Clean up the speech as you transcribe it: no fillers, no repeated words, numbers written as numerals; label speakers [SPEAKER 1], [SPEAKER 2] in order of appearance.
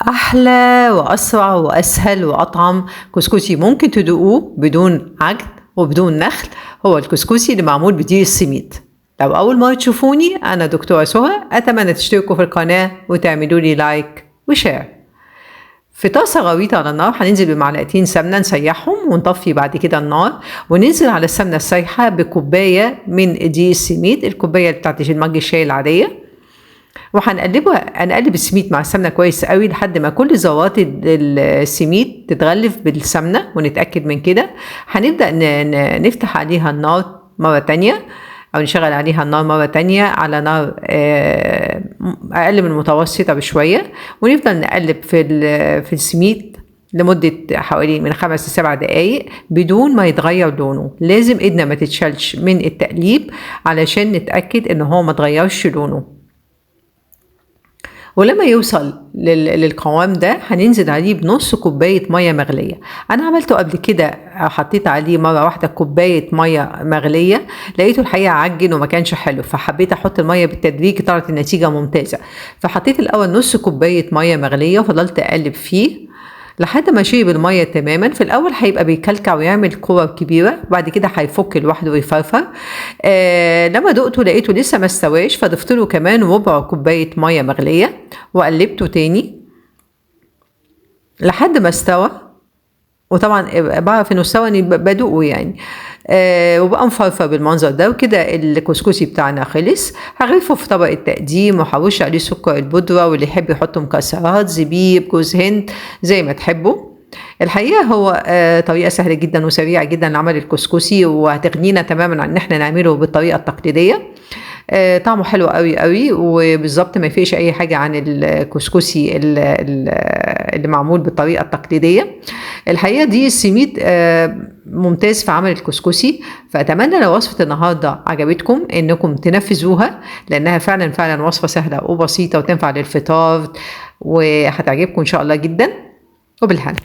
[SPEAKER 1] أحلى وأسرع وأسهل وأطعم كسكسي ممكن تدوقوه بدون عجن وبدون نخل هو الكسكسي اللي معمول بدقيق السميد. لو أول مرة تشوفوني أنا دكتورة سهى، أتمنى تشتركوا في القناة وتعملوا لي لايك وشير. في طاسة غويطة على النار هننزل بمعلقتين سمنة نسيحهم ونطفي بعد كده النار، وننزل على السمنة السايحة بكوباية من دقيق السميد، الكوباية بتاعت مج الشاي العادية، هنقلب السميد مع السمنة كويس قوي لحد ما كل ذرات السميد تتغلف بالسمنة ونتأكد من كده. هنبدأ نفتح عليها النار مرة تانية أو نشغل عليها النار مرة تانية على نار أقل من المتوسطة بشوية، ونفضل نقلب في السميد لمدة حوالي من 5 ل7 دقايق بدون ما يتغير لونه. لازم ايدنا ما تتشالش من التقليب علشان نتأكد ان هو ما تغيرش لونه. ولما يوصل للقوام ده هننزل عليه بنص كوباية مية مغلية. أنا عملته قبل كده، حطيت عليه مرة واحدة كوباية مية مغلية، لقيته الحقيقة عجن وما كانش حلو، فحبيت أحط المية بالتدريج، طلعت النتيجة ممتازة. فحطيت الأول نص كوباية مية مغلية وفضلت أقلب فيه لحد ما شرب المية تماما. في الأول هيبقى بيكلكع ويعمل كور كبيرة، بعد كده هيفك لوحده ويفرفر. لما دقته لقيته لسه ما استواش، فضفت له كمان ربع كوباية مية مغلية وقلبته تاني لحد ما استوى. وطبعا بعرف انه استوى اني بدوقه يعني. وبقى مفرفر بالمنظر ده. وكده الكسكسي بتاعنا خلص. هغرفه في طبق التقديم وهرش عليه سكر البودرة، واللي يحب يحط مكسرات، زبيب، جوز هند، زي ما تحبوا. الحقيقة هو طريقة سهلة جدا وسريعة جدا لعمل الكسكسي، وهتغنينا تماما عن ان احنا نعمله بالطريقة التقليدية. طعمه حلو قوي قوي، وبالظبط ما يفيش اي حاجة عن الكسكسي اللي معمول بالطريقة التقليدية. الحقيقة دي السميد ممتاز في عمل الكسكسي. فأتمنى لو وصفة النهاردة عجبتكم انكم تنفذوها، لانها فعلا فعلا وصفة سهلة وبسيطة وتنفع للفطار، وهتعجبكم ان شاء الله جدا. وبالهنا.